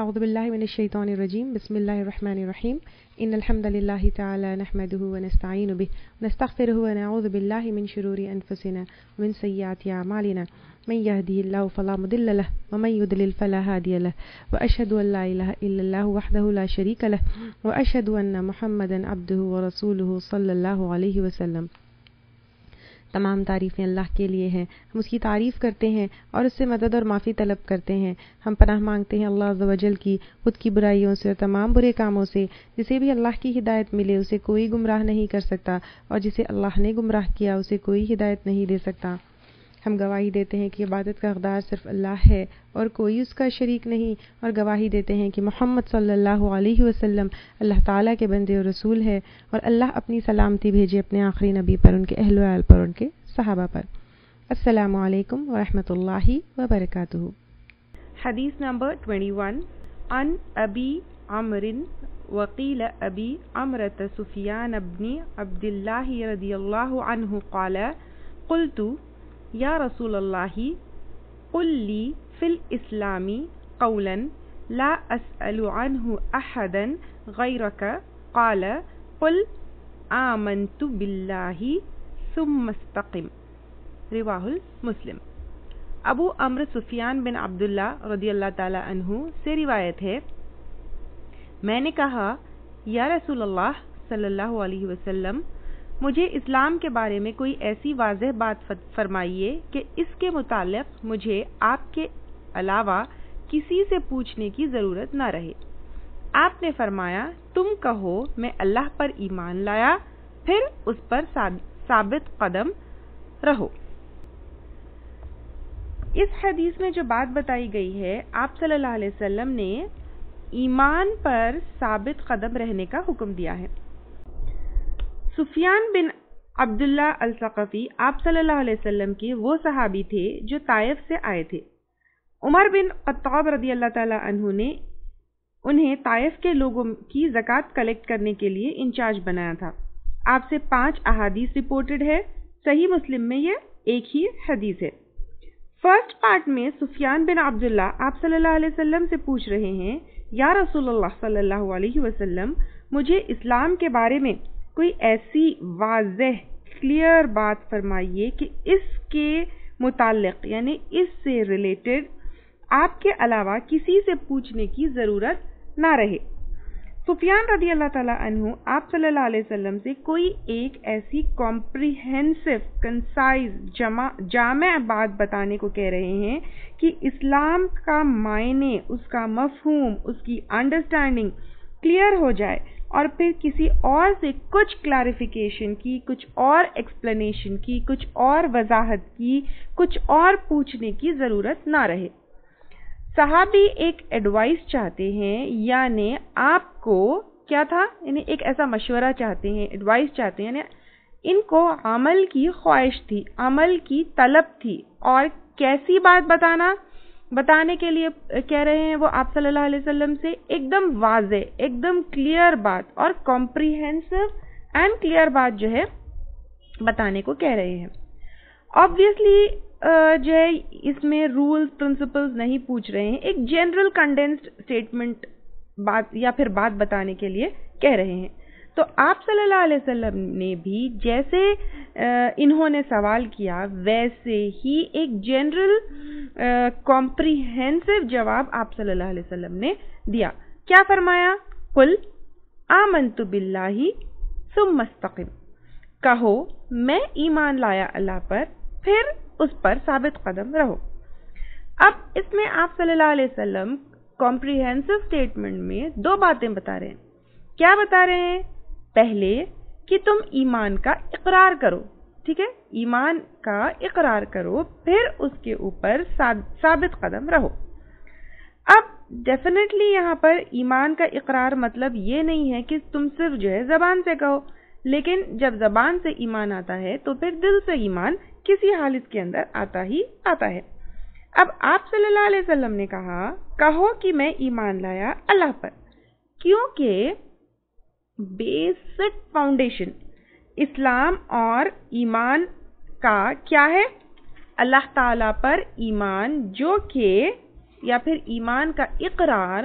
أعوذ بالله من الشيطان الرجيم بسم الله الرحمن الرحيم إن الحمد لله تعالى نحمده ونستعين به ونستغفره ونعوذ بالله من شرور أنفسنا ومن سيئات أعمالنا من يهده الله فلا مضل له ومن يضلل فلا هادي له وأشهد أن لا إله إلا الله وحده لا شريك له وأشهد أن محمدا عبده ورسوله صلى الله عليه وسلم۔ تمام تعریفیں اللہ کے لیے ہیں، ہم اس کی تعریف کرتے ہیں اور اس سے مدد اور معافی طلب کرتے ہیں۔ ہم پناہ مانگتے ہیں اللہ عز و جل کی خود کی برائیوں سے اور تمام برے کاموں سے۔ جسے بھی اللہ کی ہدایت ملے اسے کوئی گمراہ نہیں کر سکتا، اور جسے اللہ نے گمراہ کیا اسے کوئی ہدایت نہیں دے سکتا۔ ہم گواہی دیتے ہیں کہ عبادت کا حقدار صرف اللہ ہے اور کوئی اس کا شریک نہیں، اور گواہی دیتے ہیں کہ محمد صلی اللہ علیہ وسلم اللہ تعالیٰ کے بندے اور رسول ہے، اور اللہ اپنی سلامتی بھیجے اپنے آخری نبی پر، ان کے اہل و عیال پر، ان کے صحابہ پر۔ السلام علیکم ورحمۃ اللہ وبرکاتہ۔ حدیث نمبر 21 عن ابی عمرو وقیل ابی عمرۃ سفیان بن عبد اللہ رضی اللہ عنہ قال قلت یا رسول اللہ قل لی فی الاسلام قولا لا اسأل عنہ احدا غیرک قال قل آمنت باللہ ثم استقم۔ رواہ مسلم۔ ابو عمرو سفیان بن عبداللہ رضی اللہ تعالی عنہ سے روایت ہے، میں نے کہا یا رسول اللہ صلی اللہ علیہ وسلم، مجھے اسلام کے بارے میں کوئی ایسی واضح بات فرمائیے کہ اس کے متعلق مجھے آپ کے علاوہ کسی سے پوچھنے کی ضرورت نہ رہے۔ آپ نے فرمایا، تم کہو میں اللہ پر ایمان لایا، پھر اس پر ثابت قدم رہو۔ اس حدیث میں جو بات بتائی گئی ہے، آپ صلی اللہ علیہ وسلم نے ایمان پر ثابت قدم رہنے کا حکم دیا ہے۔ سفیان بن عبداللہ الثقفی آپ صلی اللہ علیہ وسلم کے وہ صحابی تھے جو طائف سے آئے تھے۔ عمر بن خطاب رضی اللہ تعالی عنہ نے انہیں طائف کے لوگوں کی زکوٰۃ کلیکٹ کرنے کے لیے انچارج بنایا تھا۔ آپ سے 5 احادیث رپورٹڈ ہے، صحیح مسلم میں یہ ایک ہی حدیث ہے۔ فرسٹ پارٹ میں سفیان بن عبداللہ آپ صلی اللہ علیہ وسلم سے پوچھ رہے ہیں، یا رسول اللہ صلی اللہ علیہ وسلم، مجھے اسلام کے بارے میں کوئی ایسی واضح کلیئر بات فرمائیے کہ اس کے متعلق یعنی اس سے ریلیٹڈ آپ کے علاوہ کسی سے پوچھنے کی ضرورت نہ رہے۔ سفیان رضی اللہ تعالیٰ عنہ آپ صلی اللہ علیہ وسلم سے کوئی ایک ایسی کمپریہنسو کنسائز جامع بات بتانے کو کہہ رہے ہیں کہ اسلام کا معنی، اس کا مفہوم، اس کی انڈرسٹینڈنگ کلیئر ہو جائے، اور پھر کسی اور سے کچھ کلیریفیکیشن کی، کچھ اور ایکسپلینیشن کی، کچھ اور وضاحت کی، کچھ اور پوچھنے کی ضرورت نہ رہے۔ صحابی ایک ایڈوائس چاہتے ہیں، یعنی آپ کو کیا تھا، یعنی ایک ایسا مشورہ چاہتے ہیں، ایڈوائس چاہتے ہیں، یعنی ان کو عمل کی خواہش تھی، عمل کی طلب تھی، اور کیسی بات بتانے کے لیے کہہ رہے ہیں وہ آپ صلی اللہ علیہ وسلم سے ایک دم واضح، ایک دم کلیئر بات اور کمپریہنسو اینڈ کلیئر بات جو ہے بتانے کو کہہ رہے ہیں۔ آبویسلی جو ہے اس میں رولز پرنسپلز نہیں پوچھ رہے ہیں، ایک جنرل کنڈینسڈ اسٹیٹمنٹ بات یا پھر بات بتانے کے لیے کہہ رہے ہیں۔ تو آپ صلی اللہ علیہ وسلم نے بھی جیسے انہوں نے سوال کیا ویسے ہی ایک جنرل کمپریہنسو جواب آپ صلی اللہ علیہ وسلم نے دیا۔ کیا فرمایا؟ قل آمنت باللہ ثم استقم، کہو میں ایمان لایا اللہ پر، پھر اس پر ثابت قدم رہو۔ اب اس میں آپ صلی اللہ علیہ وسلم کمپریہنسو اسٹیٹمنٹ میں 2 باتیں بتا رہے ہیں۔ کیا بتا رہے ہیں؟ پہلے کہ تم ایمان کا اقرار کرو، ٹھیک ہے، ایمان کا اقرار کرو، پھر اس کے اوپر ثابت قدم رہو۔ اب ڈیفینیٹلی یہاں پر ایمان کا اقرار مطلب یہ نہیں ہے کہ تم صرف جو ہے زبان سے کہو، لیکن جب زبان سے ایمان آتا ہے تو پھر دل سے ایمان کسی حالت کے اندر آتا ہی آتا ہے۔ اب آپ صلی اللہ علیہ وسلم نے کہا کہو کہ میں ایمان لایا اللہ پر، کیونکہ بیسک فاؤنڈیشن اسلام اور ایمان کا کیا ہے؟ اللہ تعالیٰ پر ایمان، جو کہ یا پھر ایمان کا اقرار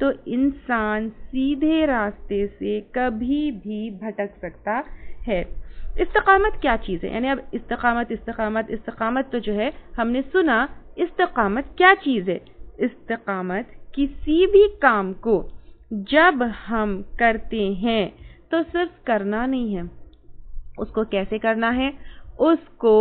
تو انسان سیدھے راستے سے کبھی بھی بھٹک سکتا ہے۔ استقامت کیا چیز ہے؟ یعنی اب استقامت تو جو ہے ہم نے سنا، استقامت کیا چیز ہے؟ استقامت کسی بھی کام کو جب ہم کرتے ہیں تو صرف کرنا نہیں ہے، اس کو کیسے کرنا ہے؟ اس کو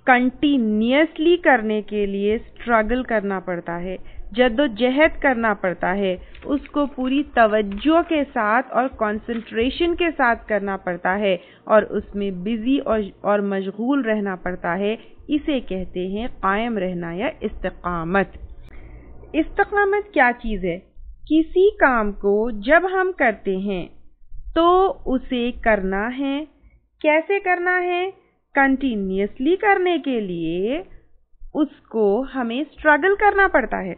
کنٹینیوسلی کرنے کے لیے اسٹرگل کرنا پڑتا ہے، جد و جہد کرنا پڑتا ہے، اس کو پوری توجہ کے ساتھ اور کنسنٹریشن کے ساتھ کرنا پڑتا ہے، اور اس میں بزی اور مشغول رہنا پڑتا ہے۔ اسے کہتے ہیں قائم رہنا یا استقامت۔ استقامت کیا چیز ہے؟ کسی کام کو جب ہم کرتے ہیں تو اسے کرنا ہے۔ کیسے کرنا ہے؟ کنٹینیوسلی کرنے کے لیے اس کو ہمیں اسٹرگل کرنا پڑتا ہے،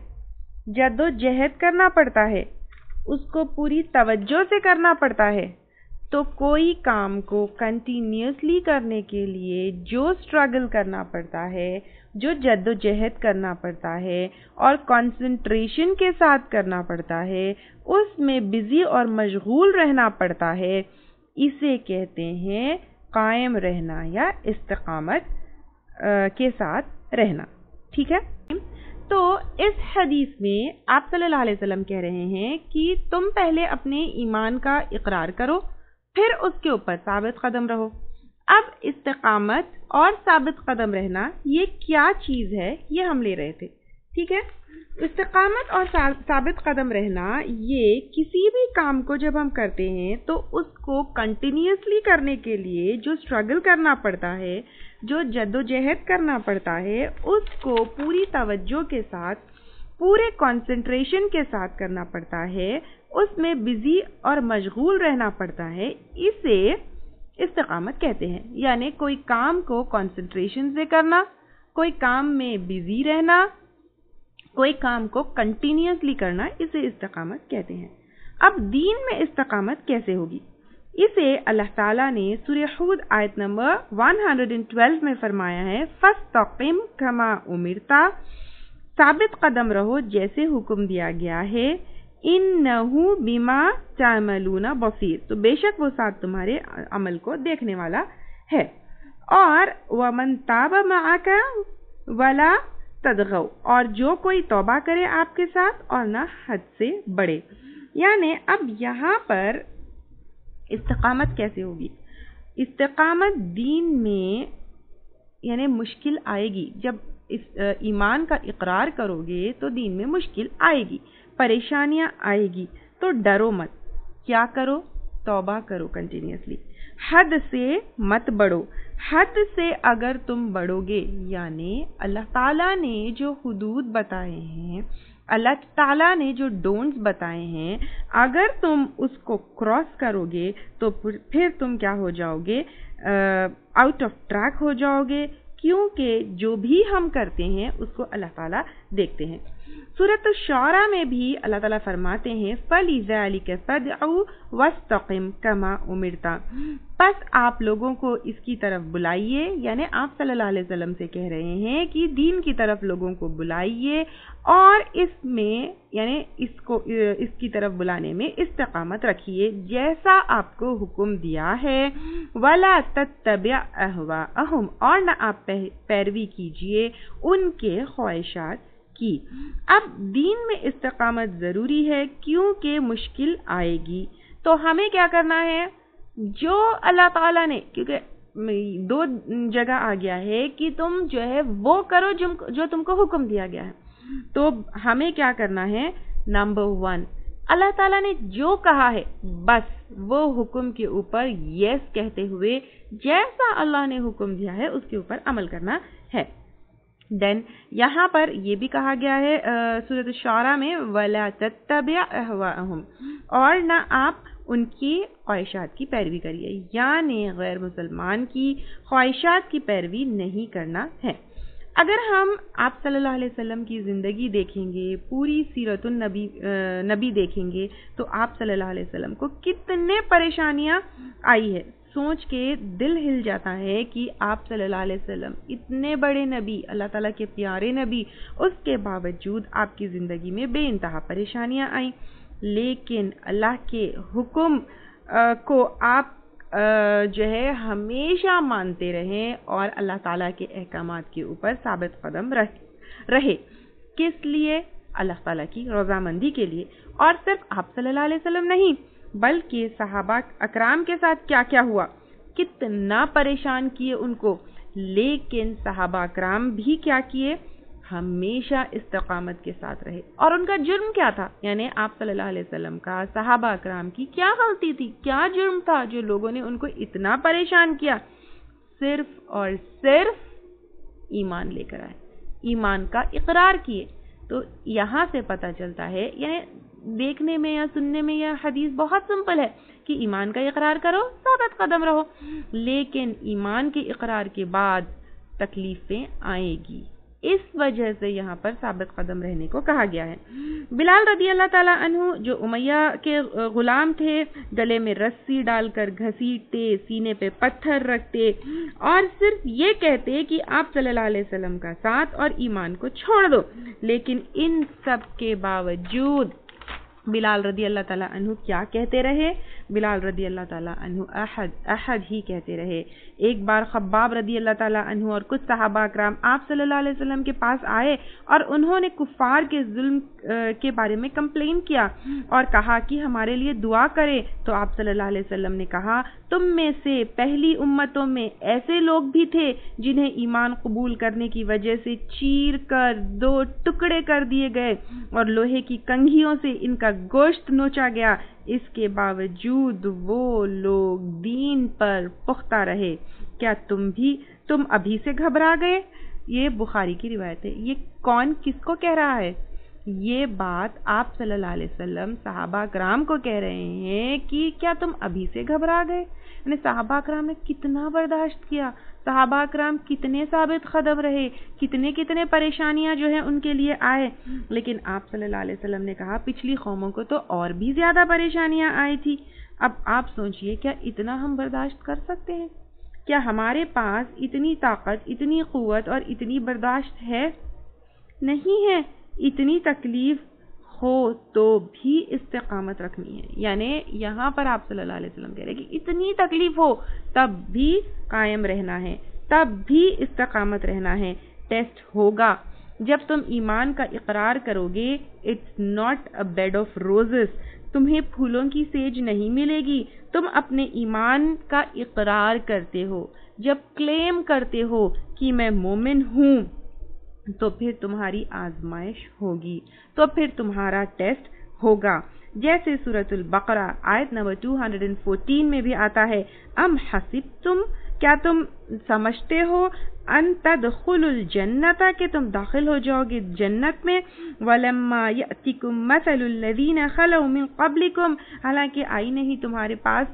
جد و جہد کرنا پڑتا ہے، اس کو پوری توجہ سے کرنا پڑتا ہے۔ تو کوئی کام کو کنٹینیوسلی کرنے کے لیے جو اسٹرگل کرنا پڑتا ہے، جو جد و جہد کرنا پڑتا ہے اور کنسنٹریشن کے ساتھ کرنا پڑتا ہے، اس میں بزی اور مشغول رہنا پڑتا ہے، اسے کہتے ہیں قائم رہنا یا استقامت کے ساتھ رہنا۔ ٹھیک ہے؟ تو اس حدیث میں آپ صلی اللہ علیہ وسلم کہہ رہے ہیں کہ تم پہلے اپنے ایمان کا اقرار کرو، پھر اس کے اوپر ثابت قدم رہو۔ اب استقامت اور ثابت قدم رہنا یہ کیا چیز ہے، یہ ہم لے رہے تھے۔ ٹھیک ہے؟ استقامت اور ثابت قدم رہنا یہ کسی بھی کام کو جب ہم کرتے ہیں تو اس کو کنٹینیوسلی کرنے کے لیے جو اسٹرگل کرنا پڑتا ہے، جو جد و جہد کرنا پڑتا ہے، اس کو پوری توجہ کے ساتھ، پورے کنسنٹریشن کے ساتھ کرنا پڑتا ہے، اس میں بزی اور مشغول رہنا پڑتا ہے، اسے استقامت کہتے ہیں۔ یعنی کوئی کام کو کنسنٹریشن سے کرنا، کوئی کام میں بزی رہنا، کوئی کام کو کنٹینیوسلی کرنا، اسے استقامت کہتے ہیں۔ اب دین میں استقامت کیسے ہوگی؟ اسے اللہ تعالیٰ نے سورہ ہود آیت نمبر 112 میں فرمایا ہے، فَاسْتَقِمْ كَمَا أُمِرْتَ، ثابت قدم رہو جیسے حکم دیا گیا ہے، إِنَّهُ بِمَا تَعْمَلُونَ بَصِيرٌ، تو بے شک وہ ساتھ تمہارے عمل کو دیکھنے والا ہے۔ اور وَمَن تَابَ مَعَكَ وَلَا تَطْغَوْا، اور جو کوئی توبہ کرے آپ کے ساتھ اور نہ حد سے بڑھے۔ یعنی اب یہاں پر استقامت کیسے ہوگی؟ استقامت دین میں یعنی مشکل آئے گی، جب ایمان کا اقرار کرو گے تو دین میں مشکل آئے گی، پریشانیاں آئے گی، تو ڈرو مت۔ کیا کرو؟ توبہ کرو کنٹینیوسلی، حد سے مت بڑھو۔ حد سے اگر تم بڑھو گے، یعنی اللہ تعالیٰ نے جو حدود بتائے ہیں، اللہ تعالیٰ نے جو ڈونٹس بتائے ہیں، اگر تم اس کو کراس کرو گے تو پھر تم کیا ہو جاؤ گے؟ آؤٹ آف ٹریک ہو جاؤ گے، کیونکہ جو بھی ہم کرتے ہیں اس کو اللہ تعالیٰ دیکھتے ہیں۔ سورۃ الشعراء میں بھی اللہ تعالیٰ فرماتے ہیں فَلِذَلِكَ فَادْعُ وَاسْتَقِمْ كَمَا أُمِرْتَ، پس آپ لوگوں کو اس کی طرف بلائیے، یعنی آپ صلی اللہ علیہ وسلم سے کہہ رہے ہیں کہ دین کی طرف لوگوں کو بلائیے، اور اس میں یعنی اس کی طرف بلانے میں استقامت رکھیے جیسا آپ کو حکم دیا ہے، وَلَا تَتَّبِعْ أَهْوَاءَهُمْ، اور نہ آپ پیروی کیجئے ان کے خواہشات کی۔ اب دین میں استقامت ضروری ہے کیونکہ مشکل آئے گی، تو ہمیں کیا کرنا ہے؟ جو اللہ تعالیٰ نے، کیونکہ دو جگہ آ گیا ہے کہ تم جو ہے وہ کرو جو تم کو حکم دیا گیا ہے، تو ہمیں کیا کرنا ہے؟ نمبر 1، اللہ تعالیٰ نے جو کہا ہے بس وہ حکم کے اوپر یس کہتے ہوئے جیسا اللہ نے حکم دیا ہے اس کے اوپر عمل کرنا ہے۔ دین یہاں پر یہ بھی کہا گیا ہے سورۃ الشعراء میں وَلَا تَتَّبِعْ أَهْوَاءَهُمْ، اور نہ آپ ان کی خواہشات کی پیروی کریے، یعنی غیر مسلمان کی خواہشات کی پیروی نہیں کرنا ہے۔ اگر ہم آپ صلی اللہ علیہ وسلم کی زندگی دیکھیں گے، پوری سیرت النبی دیکھیں گے، تو آپ صلی اللہ علیہ وسلم کو کتنے پریشانیاں آئی ہے۔ سوچ کے دل ہل جاتا ہے کہ آپ صلی اللہ علیہ وسلم اتنے بڑے نبی، اللہ تعالیٰ کے پیارے نبی، اس کے باوجود آپ کی زندگی میں بے انتہا پریشانیاں آئیں، لیکن اللہ کے حکم کو آپ جو ہے ہمیشہ مانتے رہیں اور اللہ تعالیٰ کے احکامات کے اوپر ثابت قدم رہے۔ کس لیے؟ اللہ تعالیٰ کی رضامندی کے لیے۔ اور صرف آپ صلی اللہ علیہ وسلم نہیں بلکہ صحابہ اکرام کے ساتھ کیا کیا ہوا، کتنا پریشان کیے ان کو، لیکن صحابہ اکرام بھی کیا کیے، ہمیشہ استقامت کے ساتھ رہے۔ اور ان کا جرم کیا تھا؟ یعنی آپ صلی اللہ علیہ وسلم کا، صحابہ اکرام کی کیا غلطی تھی، کیا جرم تھا جو لوگوں نے ان کو اتنا پریشان کیا؟ صرف اور صرف ایمان لے کر آئے، ایمان کا اقرار کیے۔ تو یہاں سے پتہ چلتا ہے، یعنی دیکھنے میں یا سننے میں یہ حدیث بہت سمپل ہے کہ ایمان کا اقرار کرو، ثابت قدم رہو، لیکن ایمان کے اقرار کے بعد تکلیفیں آئیں گی، اس وجہ سے یہاں پر ثابت قدم رہنے کو کہا گیا ہے۔ بلال رضی اللہ تعالیٰ عنہ جو امیہ کے غلام تھے، گلے میں رسی ڈال کر گھسیٹتے، سینے پہ پتھر رکھتے اور صرف یہ کہتے کہ آپ صلی اللہ علیہ وسلم کا ساتھ اور ایمان کو چھوڑ دو، لیکن ان سب کے باوجود بلال رضی اللہ تعالیٰ عنہ کیا کہتے رہے؟ بلال رضی اللہ تعالیٰ عنہ احد ہی کہتے رہے۔ ایک بار خباب رضی اللہ تعالیٰ عنہ اور کچھ صحابہ اکرام آپ صلی اللہ علیہ وسلم کے پاس آئے اور انہوں نے کفار کے ظلم کے بارے میں کمپلین کیا اور کہا کہ ہمارے لیے دعا کرے، تو آپ صلی اللہ علیہ وسلم نے کہا تم میں سے پہلی امتوں میں ایسے لوگ بھی تھے جنہیں ایمان قبول کرنے کی وجہ سے چیر کر 2 ٹکڑے کر دیے گئے اور لوہے کی کنگھیوں سے ان کا گوشت نوچا گیا، اس کے باوجود وہ لوگ دین پر پختہ رہے، کیا تم ابھی سے گھبرا گئے؟ یہ بخاری کی روایت ہے۔ یہ کون کس کو کہہ رہا ہے؟ یہ بات آپ صلی اللہ علیہ وسلم صحابہ اکرام کو کہہ رہے ہیں کہ کیا تم ابھی سے گھبرا گئے؟ یعنی صحابہ اکرام نے کتنا برداشت کیا، صحابہ اکرام کتنے ثابت قدم رہے، کتنے پریشانیاں جو ہیں ان کے لیے آئے، لیکن آپ صلی اللہ علیہ وسلم نے کہا پچھلی قوموں کو تو اور بھی زیادہ پریشانیاں آئی تھی، اب آپ سوچئے کیا اتنا ہم برداشت کر سکتے ہیں؟ کیا ہمارے پاس اتنی طاقت، اتنی قوت اور اتنی برداشت ہے؟ نہیں ہے۔ اتنی تکلیف ہو تو بھی استقامت رکھنی ہے، یعنی یہاں پر آپ صلی اللہ علیہ وسلم کہہ رہے ہیں کہ اتنی تکلیف ہو تب بھی قائم رہنا ہے، تب بھی استقامت رہنا ہے۔ ٹیسٹ ہوگا جب تم ایمان کا اقرار کرو گے، it's not a bed of roses, تمہیں پھولوں کی سیج نہیں ملے گی۔ تم اپنے ایمان کا اقرار کرتے ہو، جب کلیم کرتے ہو کہ میں مومن ہوں، تو پھر تمہاری آزمائش ہوگی، تو پھر تمہارا ٹیسٹ ہوگا۔ جیسے سورۃ البقرہ آیت نمبر 214 میں بھی آتا ہے، ام حسبتم، کیا تم سمجھتے ہو، ان تدخلوا الجنت، کہ تم داخل ہو جاؤ گے جنت میں، ولما یأتکم مثل الذین خلوا من قبلکم، حالانکہ آئی نہیں تمہارے پاس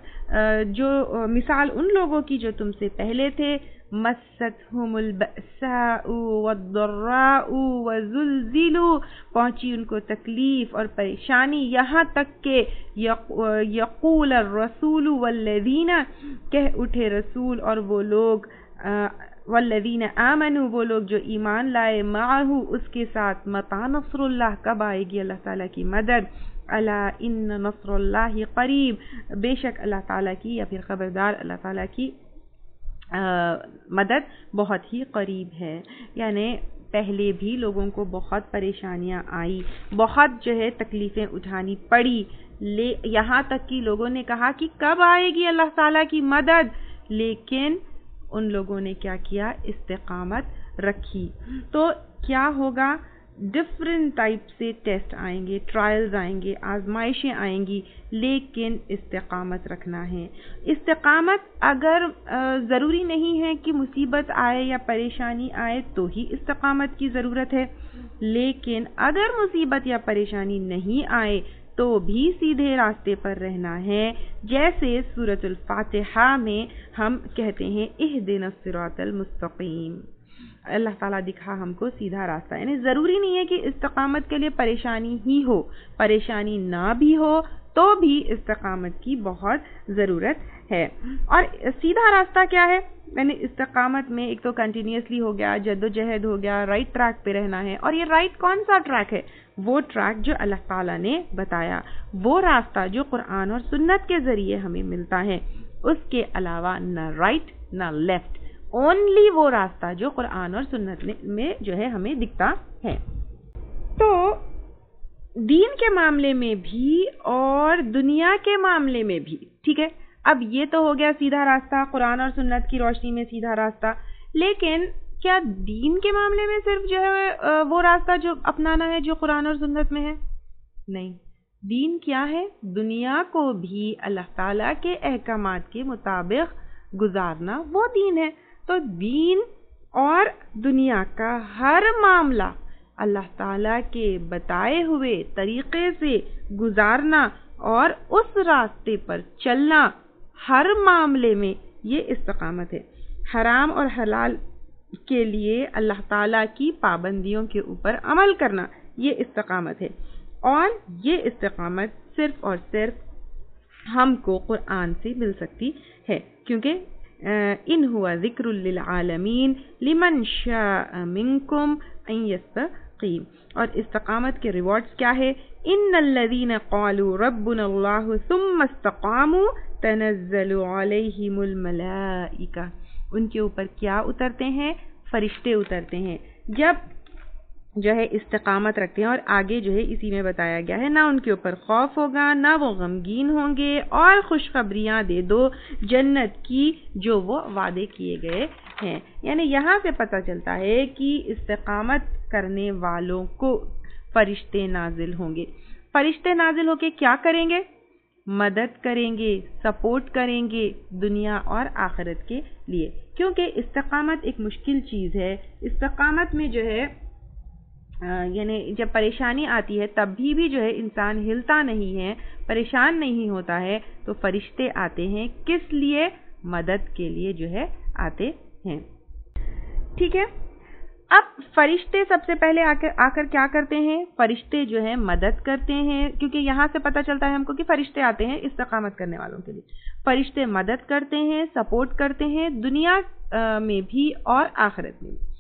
جو مثال ان لوگوں کی جو تم سے پہلے تھے، مستہم البأساء والضراء وزلزلوا، پہنچی ان کو تکلیف اور پریشانی، یہاں تک کہ یقول الرسول والذین، کہہ اٹھے رسول اور وہ لوگ، والذین آمنوا، وہ لوگ جو ایمان لائے، معہ اس کے ساتھ، متی نصر اللہ، کب آئے گی اللہ تعالیٰ کی مدد، الا ان نصر اللہ قریب، بے شک اللہ تعالیٰ کی یا پھر خبردار اللہ تعالیٰ کی مدد بہت ہی قریب ہے۔ یعنی پہلے بھی لوگوں کو بہت پریشانیاں آئی، بہت جو ہے تکلیفیں اٹھانی پڑی، یہاں تک کہ لوگوں نے کہا کہ کب آئے گی اللہ تعالیٰ کی مدد، لیکن ان لوگوں نے کیا کیا؟ استقامت رکھی۔ تو کیا ہوگا؟ ڈفرنٹ ٹائپ سے ٹیسٹ آئیں گے، ٹرائلز آئیں گے، آزمائشیں آئیں گی، لیکن استقامت رکھنا ہے۔ استقامت اگر ضروری نہیں ہے کہ مصیبت آئے یا پریشانی آئے تو ہی استقامت کی ضرورت ہے، لیکن اگر مصیبت یا پریشانی نہیں آئے تو بھی سیدھے راستے پر رہنا ہے، جیسے سورۃ الفاتحہ میں ہم کہتے ہیں اہدنا الصراط المستقیم، اللہ تعالیٰ دکھا ہم کو سیدھا راستہ۔ یعنی ضروری نہیں ہے کہ استقامت کے لیے پریشانی ہی ہو، پریشانی نہ بھی ہو تو بھی استقامت کی بہت ضرورت ہے۔ اور سیدھا راستہ کیا ہے؟ یعنی استقامت میں ایک تو کنٹینیوسلی ہو گیا، جدوجہد ہو گیا، رائٹ ٹریک پہ رہنا ہے۔ اور یہ رائٹ کون سا ٹریک ہے؟ وہ ٹریک جو اللہ تعالیٰ نے بتایا، وہ راستہ جو قرآن اور سنت کے ذریعے ہمیں ملتا ہے، اس کے علاوہ نہ رائٹ نہ لیفٹ، اونلی وہ راستہ جو قرآن اور سنت میں جو ہے ہمیں دکھتا ہے۔ تو دین کے معاملے میں بھی اور دنیا کے معاملے میں بھی، ٹھیک ہے، اب یہ تو ہو گیا سیدھا راستہ، قرآن اور سنت کی روشنی میں سیدھا راستہ، لیکن کیا دین کے معاملے میں صرف جو ہے وہ راستہ جو اپنانا ہے جو قرآن اور سنت میں ہے؟ نہیں، دین کیا ہے؟ دنیا کو بھی اللہ تعالیٰ کے احکامات کے مطابق گزارنا وہ دین ہے۔ تو دین اور دنیا کا ہر معاملہ اللہ تعالیٰ کے بتائے ہوئے طریقے سے گزارنا اور اس راستے پر چلنا، ہر معاملے میں یہ استقامت ہے۔ حرام اور حلال کے لیے اللہ تعالیٰ کی پابندیوں کے اوپر عمل کرنا، یہ استقامت ہے۔ اور یہ استقامت صرف اور صرف ہم کو قرآن سے مل سکتی ہے، کیونکہ ان ہوا ذکر للعالمین لمن شاء منکم ان یستقیم۔ اور استقامت کے ریوارڈز کیا ہے؟ ان الذین قالوا ربنا اللہ ثم استقاموا تنزل علیہم الملائکہ، ان کے اوپر کیا اترتے ہیں؟ فرشتے اترتے ہیں جب جو ہے استقامت رکھتے ہیں۔ اور آگے جو ہے اسی میں بتایا گیا ہے، نہ ان کے اوپر خوف ہوگا، نہ وہ غمگین ہوں گے، اور خوشخبریاں دے دو جنت کی جو وہ وعدے کیے گئے ہیں۔ یعنی یہاں سے پتہ چلتا ہے کہ استقامت کرنے والوں کو فرشتے نازل ہوں گے۔ فرشتے نازل ہو کے کیا کریں گے؟ مدد کریں گے، سپورٹ کریں گے دنیا اور آخرت کے لیے، کیونکہ استقامت ایک مشکل چیز ہے۔ استقامت میں جو ہے یعنی جب پریشانی آتی ہے تب بھی جو ہے انسان ہلتا نہیں ہے، پریشان نہیں ہوتا ہے، تو فرشتے آتے ہیں، کس لیے؟ مدد کے لیے جو ہے آتے ہیں، ٹھیک ہے۔ اب فرشتے سب سے پہلے آ کر کیا کرتے ہیں؟ فرشتے جو ہے مدد کرتے ہیں، کیونکہ یہاں سے پتہ چلتا ہے ہم کو کہ فرشتے آتے ہیں استقامت کرنے والوں کے لیے۔ فرشتے مدد کرتے ہیں، سپورٹ کرتے ہیں دنیا میں بھی اور آخرت میں بھی۔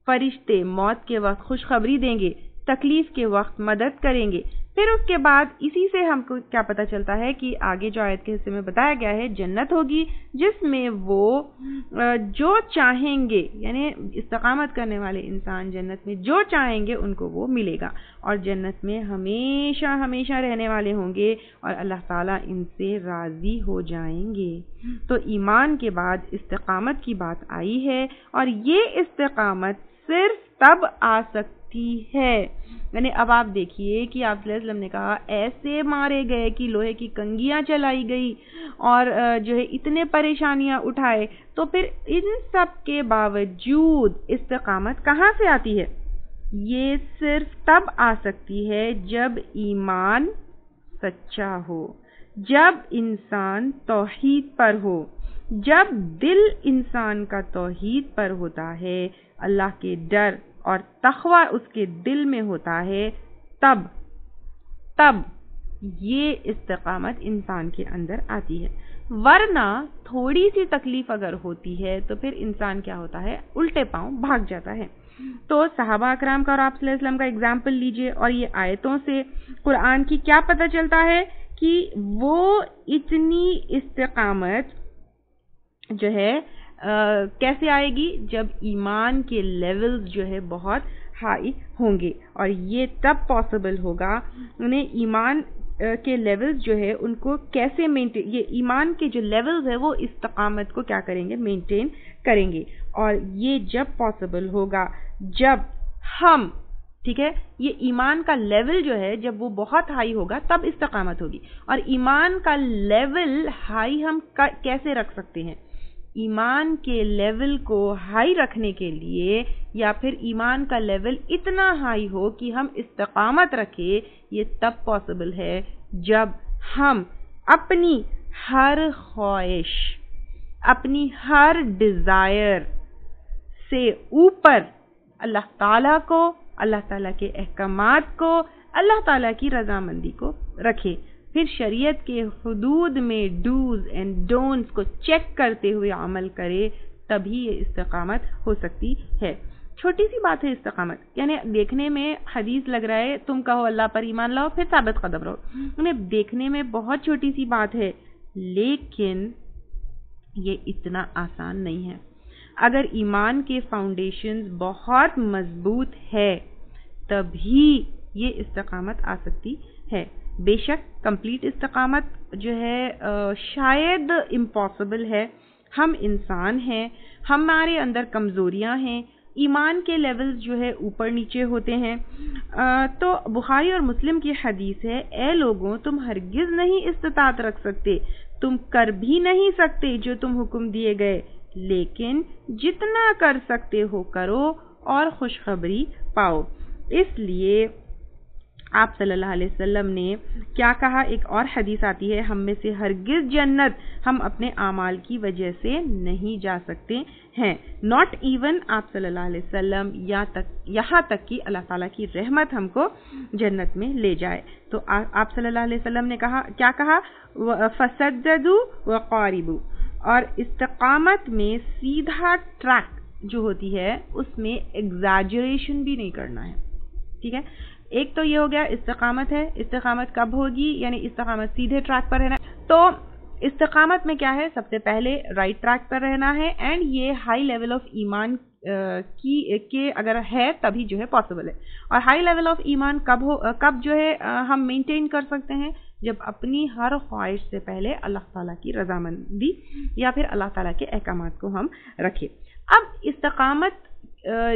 فرشتے موت کے وقت خوشخبری دیں گے، تکلیف کے وقت مدد کریں گے۔ پھر اس کے بعد اسی سے ہم کو کیا پتہ چلتا ہے کہ آگے جو آیت کے حصے میں بتایا گیا ہے، جنت ہوگی جس میں وہ جو چاہیں گے، یعنی استقامت کرنے والے انسان جنت میں جو چاہیں گے ان کو وہ ملے گا، اور جنت میں ہمیشہ ہمیشہ رہنے والے ہوں گے، اور اللہ تعالیٰ ان سے راضی ہو جائیں گے۔ تو ایمان کے بعد استقامت کی بات آئی ہے، اور یہ استقامت صرف تب آ سکتی ہے، یعنی اب آپ دیکھیے کہ آپ صلی اللہ علیہ وسلم نے کہا ایسے مارے گئے کہ لوہے کی کنگیاں چلائی گئی اور جو ہے اتنے پریشانیاں اٹھائے، تو پھر ان سب کے باوجود استقامت کہاں سے آتی ہے؟ یہ صرف تب آ سکتی ہے جب ایمان سچا ہو، جب انسان توحید پر ہو، جب دل انسان کا توحید پر ہوتا ہے، اللہ کے ڈر اور تقوی اس کے دل میں ہوتا ہے، تب یہ استقامت انسان کے اندر آتی ہے۔ ورنہ تھوڑی سی تکلیف اگر ہوتی ہے تو پھر انسان کیا ہوتا ہے؟ الٹے پاؤں بھاگ جاتا ہے۔ تو صحابہ اکرام کا اور آپ صلی اللہ علیہ وسلم کا اگزامپل لیجئے، اور یہ آیتوں سے قرآن کی کیا پتہ چلتا ہے کہ وہ اتنی استقامت جو ہے کیسے آئے گی؟ جب ایمان کے لیولز جو ہے بہت ہائی ہوں گے، اور یہ تب پاسبل ہوگا، انہیں ایمان کے لیولز جو ہے ان کو کیسے مینٹین، یہ ایمان کے جو لیولز ہے وہ استقامت کو کیا کریں گے؟ مینٹین کریں گے، اور یہ جب پاسبل ہوگا جب ہم، ٹھیک ہے، یہ ایمان کا لیول جو ہے جب وہ بہت ہائی ہوگا تب استقامت ہوگی۔ اور ایمان کا لیول ہائی ہم کیسے رکھ سکتے ہیں؟ ایمان کے لیول کو ہائی رکھنے کے لیے، یا پھر ایمان کا لیول اتنا ہائی ہو کہ ہم استقامت رکھیں، یہ تب پاسبل ہے جب ہم اپنی ہر خواہش، اپنی ہر ڈیزائر سے اوپر اللہ تعالیٰ کو، اللہ تعالیٰ کے احکامات کو، اللہ تعالیٰ کی رضامندی کو رکھیں۔ پھر شریعت کے حدود میں ڈوز اینڈ ڈونٹس کو چیک کرتے ہوئے عمل کرے، تبھی یہ استقامت ہو سکتی ہے۔ چھوٹی سی بات ہے استقامت، یعنی دیکھنے میں حدیث لگ رہا ہے تم کہو اللہ پر ایمان لاؤ پھر ثابت قدم رہو، انہیں دیکھنے میں بہت چھوٹی سی بات ہے، لیکن یہ اتنا آسان نہیں ہے۔ اگر ایمان کے فاؤنڈیشنز بہت مضبوط ہے تبھی یہ استقامت آ سکتی ہے۔ بے شک کمپلیٹ استقامت جو ہے شاید امپاسبل ہے، ہم انسان ہیں، ہمارے اندر کمزوریاں ہیں، ایمان کے لیولز جو ہے اوپر نیچے ہوتے ہیں۔ تو بخاری اور مسلم کی حدیث ہے، اے لوگوں تم ہرگز نہیں استطاعت رکھ سکتے، تم کر بھی نہیں سکتے جو تم حکم دیے گئے، لیکن جتنا کر سکتے ہو کرو اور خوشخبری پاؤ۔ اس لیے آپ صلی اللہ علیہ وسلم نے کیا کہا، ایک اور حدیث آتی ہے، ہم میں سے ہرگز جنت ہم اپنے اعمال کی وجہ سے نہیں جا سکتے ہیں، ناٹ ایون آپ صلی اللہ علیہ وسلم، یہاں تک کہ اللہ تعالیٰ کی رحمت ہم کو جنت میں لے جائے۔ تو آپ صلی اللہ علیہ وسلم نے کہا، کیا کہا، فَسَدَّدُوا وَقَارِبُوا، اور استقامت میں سیدھا ٹریک جو ہوتی ہے اس میں ایگزیجریشن بھی نہیں کرنا ہے، ٹھیک ہے۔ ایک تو یہ ہو گیا استقامت ہے، استقامت کب ہوگی، یعنی استقامت سیدھے ٹریک پر رہنا ہے۔ تو استقامت میں کیا ہے، سب سے پہلے رائٹ ٹریک پر رہنا ہے، اینڈ یہ ہائی لیول آف ایمان کی اگر ہے تبھی جو ہے پاسبل ہے۔ اور ہائی لیول آف ایمان کب جو ہے ہم مینٹین کر سکتے ہیں، جب اپنی ہر خواہش سے پہلے اللہ تعالیٰ کی رضامندی یا پھر اللہ تعالیٰ کے احکامات کو ہم رکھیں۔ اب استقامت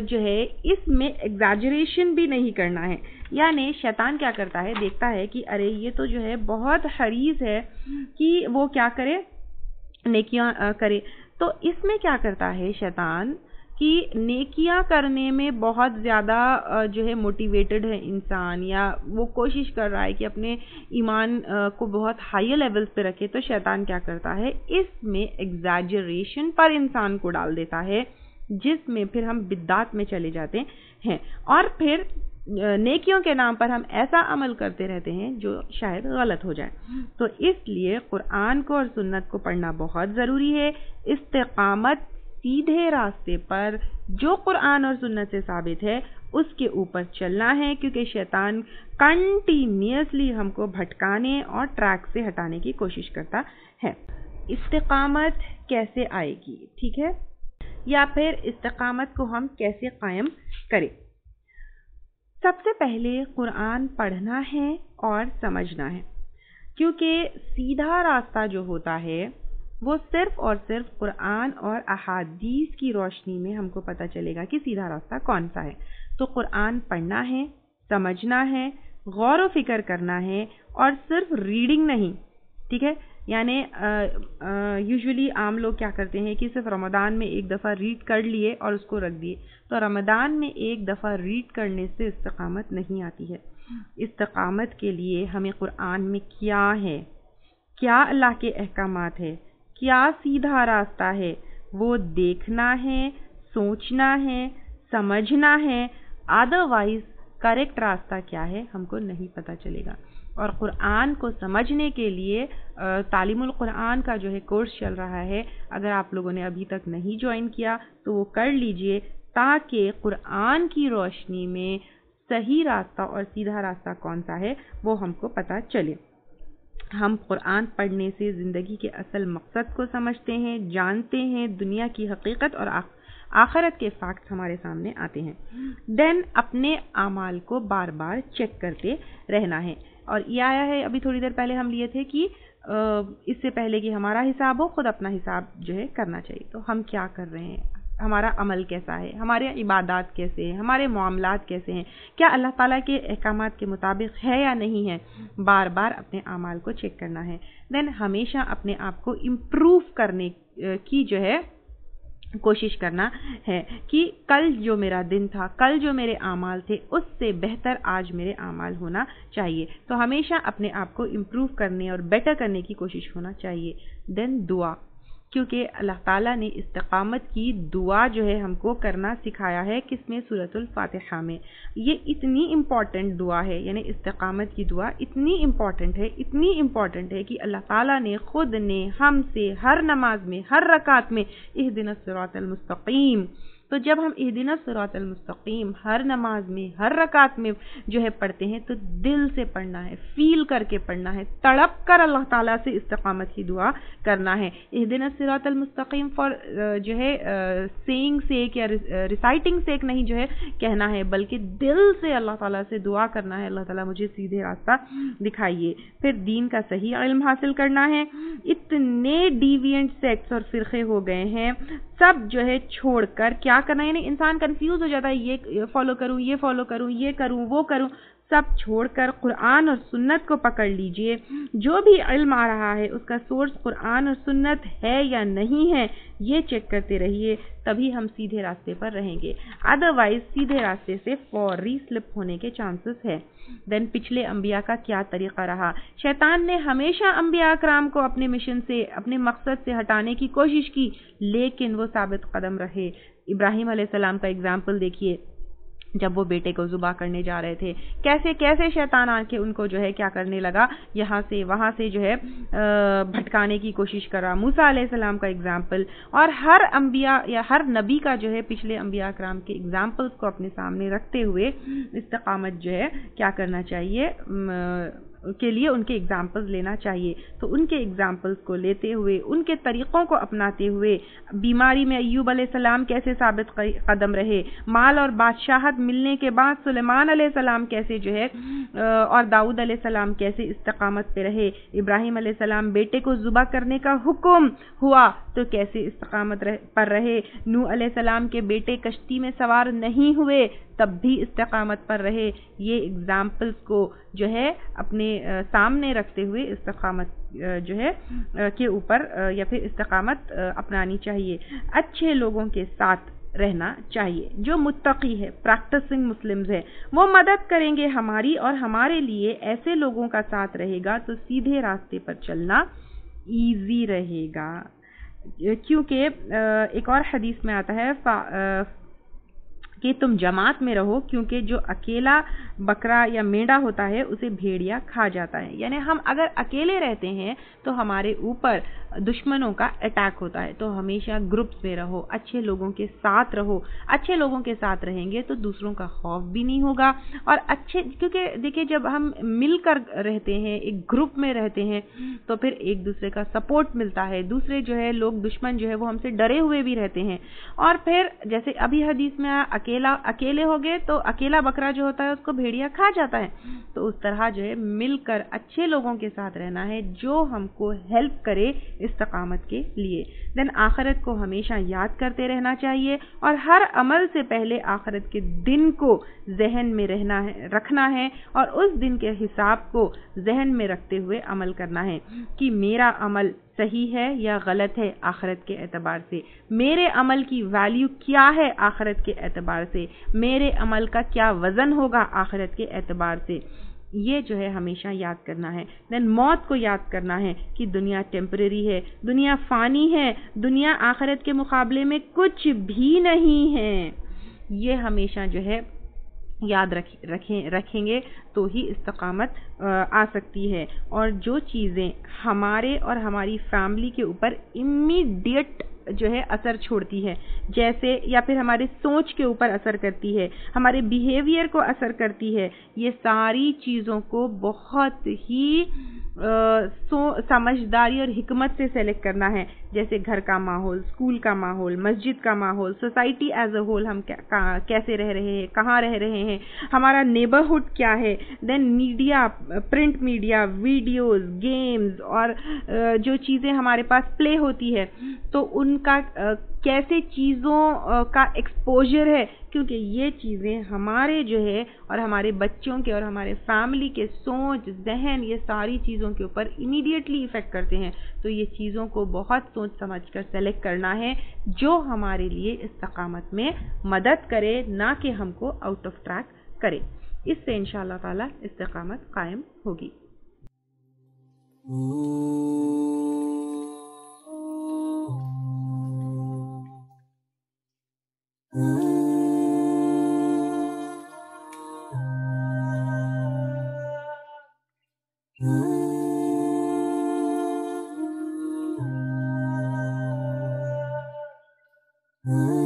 جو ہے اس میں ایگزیجریشن بھی نہیں کرنا ہے، یعنی شیطان کیا کرتا ہے، دیکھتا ہے کہ ارے یہ تو جو ہے بہت حریص ہے کہ وہ کیا کرے، نیکیاں کرے، تو اس میں کیا کرتا ہے شیطان کہ نیکیاں کرنے میں بہت زیادہ جو ہے موٹیویٹڈ ہے انسان، یا وہ کوشش کر رہا ہے کہ اپنے ایمان کو بہت ہائی لیولز پہ رکھے، تو شیطان کیا کرتا ہے اس میں ایگزیجریشن پر انسان کو ڈال دیتا ہے، جس میں پھر ہم بدعات میں چلے جاتے ہیں، اور پھر نیکیوں کے نام پر ہم ایسا عمل کرتے رہتے ہیں جو شاید غلط ہو جائے۔ تو اس لیے قرآن کو اور سنت کو پڑھنا بہت ضروری ہے۔ استقامت سیدھے راستے پر جو قرآن اور سنت سے ثابت ہے اس کے اوپر چلنا ہے، کیونکہ شیطان کنٹینیوسلی ہم کو بھٹکانے اور ٹریک سے ہٹانے کی کوشش کرتا ہے۔ استقامت کیسے آئے گی، ٹھیک ہے، یا پھر استقامت کو ہم کیسے قائم کریں؟ سب سے پہلے قرآن پڑھنا ہے اور سمجھنا ہے، کیونکہ سیدھا راستہ جو ہوتا ہے وہ صرف اور صرف قرآن اور احادیث کی روشنی میں ہم کو پتہ چلے گا کہ سیدھا راستہ کون سا ہے۔ تو قرآن پڑھنا ہے، سمجھنا ہے، غور و فکر کرنا ہے، اور صرف ریڈنگ نہیں، ٹھیک ہے، یعنی یوزولی عام لوگ کیا کرتے ہیں کہ صرف رمضان میں ایک دفعہ ریڈ کر لیے اور اس کو رکھ دیے، تو رمضان میں ایک دفعہ ریڈ کرنے سے استقامت نہیں آتی ہے۔ استقامت کے لیے ہمیں قرآن میں کیا ہے، کیا اللہ کے احکامات ہے، کیا سیدھا راستہ ہے، وہ دیکھنا ہے، سوچنا ہے، سمجھنا ہے، ادروائز کریکٹ راستہ کیا ہے ہم کو نہیں پتہ چلے گا۔ اور قرآن کو سمجھنے کے لیے تعلیم القرآن کا جو ہے کورس چل رہا ہے، اگر آپ لوگوں نے ابھی تک نہیں جوائن کیا تو وہ کر لیجئے، تاکہ قرآن کی روشنی میں صحیح راستہ اور سیدھا راستہ کون سا ہے وہ ہم کو پتہ چلے۔ ہم قرآن پڑھنے سے زندگی کے اصل مقصد کو سمجھتے ہیں، جانتے ہیں، دنیا کی حقیقت اور آخرت کے فیکٹس ہمارے سامنے آتے ہیں۔ دین اپنے اعمال کو بار بار چیک کرتے رہنا ہے، اور یہ آیا ہے ابھی تھوڑی دیر پہلے ہم لیے تھے کہ اس سے پہلے کہ ہمارا حساب ہو، خود اپنا حساب جو ہے کرنا چاہیے۔ تو ہم کیا کر رہے ہیں، ہمارا عمل کیسا ہے، ہمارے عبادات کیسے ہیں، ہمارے معاملات کیسے ہیں، کیا اللہ تعالیٰ کے احکامات کے مطابق ہے یا نہیں ہے، بار بار اپنے اعمال کو چیک کرنا ہے۔ دین ہمیشہ اپنے آپ کو امپروو کرنے کی جو ہے کوشش کرنا ہے کہ کل جو میرا دن تھا، کل جو میرے اعمال تھے، اس سے بہتر آج میرے اعمال ہونا چاہیے۔ تو ہمیشہ اپنے آپ کو امپروو کرنے اور بیٹر کرنے کی کوشش ہونا چاہیے۔ دین دعا، کیونکہ اللہ تعالیٰ نے استقامت کی دعا جو ہے ہم کو کرنا سکھایا ہے کس میں؟ سورۃ الفاتحہ میں. یہ اتنی امپورٹنٹ دعا ہے، یعنی استقامت کی دعا اتنی امپورٹنٹ ہے کہ اللہ تعالیٰ نے خود نے ہم سے ہر نماز میں، ہر رکعت میں اہدنا الصراط المستقیم. تو جب ہم اہدنا الصراط المستقیم ہر نماز میں، ہر رکعت میں جو ہے پڑھتے ہیں تو دل سے پڑھنا ہے، فیل کر کے پڑھنا ہے، تڑپ کر اللہ تعالیٰ سے استقامت کی دعا کرنا ہے. اہدنا الصراط المستقیم فار جو ہے سیئنگ سیک یا ریسائٹنگ سیک نہیں جو ہے کہنا ہے، بلکہ دل سے اللہ تعالیٰ سے دعا کرنا ہے، اللہ تعالیٰ مجھے سیدھے راستہ دکھائیے. پھر دین کا صحیح علم حاصل کرنا ہے. اتنے ڈیوینٹ سیکٹس اور فرقے ہو گئے ہیں، سب جو ہے چھوڑ کر کیا کرنا ہے، یعنی انسان کنفیوز ہو جاتا ہے، یہ فالو کروں، یہ فالو کروں، یہ کروں، وہ کروں. سب چھوڑ کر قرآن اور سنت کو پکڑ لیجئے. جو بھی علم آ رہا ہے اس کا سورس قرآن اور سنت ہے یا نہیں ہے یہ چیک کرتے رہیے، تبھی ہم سیدھے راستے پر رہیں گے. ادروائز سیدھے راستے سے فوری سلپ ہونے کے چانسز ہے. دین پچھلے انبیاء کا کیا طریقہ رہا؟ شیطان نے ہمیشہ انبیاء اکرام کو اپنے مشن سے، اپنے مقصد سے ہٹانے کی کوشش کی، لیکن وہ ثابت قدم رہے. ابراہیم علیہ السلام کا اگزامپل دیکھیے، جب وہ بیٹے کو ذبح کرنے جا رہے تھے، کیسے کیسے شیطان آ کے ان کو جو ہے کیا کرنے لگا، یہاں سے وہاں سے جو ہے بھٹکانے کی کوشش کرا. موسیٰ علیہ السلام کا اگزامپل، اور ہر انبیاء یا ہر نبی کا جو ہے پچھلے انبیاء اکرام کے اگزامپلس کو اپنے سامنے رکھتے ہوئے استقامت جو ہے کیا کرنا چاہیے کے لیے ان کے اگزامپلز لینا چاہیے. تو ان کے اگزامپلز کو لیتے ہوئے، ان کے طریقوں کو اپناتے ہوئے، بیماری میں ایوب علیہ السلام کیسے ثابت قدم رہے، مال اور بادشاہت ملنے کے بعد سلیمان علیہ السلام کیسے جو ہے اور داؤد علیہ السلام کیسے استقامت پہ رہے، ابراہیم علیہ السلام بیٹے کو ذبح کرنے کا حکم ہوا تو کیسے استقامت پر رہے، نوح علیہ السلام کے بیٹے کشتی میں سوار نہیں ہوئے تب بھی استقامت پر رہے. یہ اگزامپلس کو جو ہے اپنے سامنے رکھتے ہوئے استقامت جو ہے کے اوپر یا پھر استقامت اپنانی چاہیے. اچھے لوگوں کے ساتھ رہنا چاہیے، جو متقی ہے، پریکٹسنگ مسلمز ہے، وہ مدد کریں گے ہماری، اور ہمارے لیے ایسے لوگوں کا ساتھ رہے گا تو سیدھے راستے پر چلنا ایزی رہے گا. کیونکہ ایک اور حدیث میں آتا ہے کہ تم جماعت میں رہو، کیونکہ جو اکیلا بکرا یا مینڈا ہوتا ہے اسے بھیڑیا کھا جاتا ہے. یعنی ہم اگر اکیلے رہتے ہیں تو ہمارے اوپر دشمنوں کا اٹیک ہوتا ہے. تو ہمیشہ گروپس میں رہو، اچھے لوگوں کے ساتھ رہو. اچھے لوگوں کے ساتھ رہیں گے تو دوسروں کا خوف بھی نہیں ہوگا، اور کیونکہ دیکھیں جب ہم مل کر رہتے ہیں، ایک گروپ میں رہتے ہیں تو پھر ایک دوسرے کا سپورٹ ملتا ہے. دوسرے جو ہے لوگ، دشمن جو ہے وہ ہم سے ڈرے ہوئے بھی رہتے ہیں. اور پھر جیسے ابھی حدیث میں اکیلے ہو گئے تو اکیلا بکرا جو ہوتا ہے اس کو بھیڑیا کھا جاتا ہے. تو اس طرح جو ہے مل کر اچھے لوگوں کے ساتھ رہنا ہے جو ہم کو ہیلپ کرے استقامت کے لیے. دین آخرت کو ہمیشہ یاد کرتے رہنا چاہیے، اور ہر عمل سے پہلے آخرت کے دن کو ذہن میں رکھنا ہے، اور اس دن کے حساب کو ذہن میں رکھتے ہوئے عمل کرنا ہے کہ میرا عمل صحیح ہے یا غلط ہے آخرت کے اعتبار سے، میرے عمل کی ویلیو کیا ہے آخرت کے اعتبار سے، میرے عمل کا کیا وزن ہوگا آخرت کے اعتبار سے. یہ جو ہے ہمیشہ یاد کرنا ہے. دین موت کو یاد کرنا ہے کہ دنیا ٹیمپریری ہے، دنیا فانی ہے، دنیا آخرت کے مقابلے میں کچھ بھی نہیں ہے. یہ ہمیشہ جو ہے یاد رکھیں گے تو ہی استقامت آ سکتی ہے. اور جو چیزیں ہمارے اور ہماری فیملی کے اوپر امیڈیٹ جو ہے اثر چھوڑتی ہے، جیسے یا پھر ہمارے سوچ کے اوپر اثر کرتی ہے، ہمارے بیہیویئر کو اثر کرتی ہے، یہ ساری چیزوں کو بہت ہی سمجھداری اور حکمت سے سلیکٹ کرنا ہے. جیسے گھر کا ماحول، اسکول کا ماحول، مسجد کا ماحول، سوسائٹی ایز اے ہول، ہم کیسے رہ رہے ہیں، کہاں رہ رہے ہیں، ہمارا نیبرہڈ کیا ہے. دین media, print media, videos, games اور جو چیزیں ہمارے پاس پلے ہوتی ہے تو ان کا کیسے چیزوں کا ایکسپوجر ہے، کیونکہ یہ چیزیں ہمارے جو ہے اور ہمارے بچوں کے اور ہمارے فیملی کے سوچ، ذہن، یہ ساری چیزوں کے اوپر امیڈیٹلی ایفیکٹ کرتے ہیں. تو یہ چیزوں کو بہت سوچ سمجھ کر سلیکٹ کرنا ہے جو ہمارے لیے استقامت میں مدد کرے، نہ کہ ہم کو آؤٹ آف ٹریک کرے. اس سے انشاءاللہ تعالی استقامت قائم ہوگی. Ah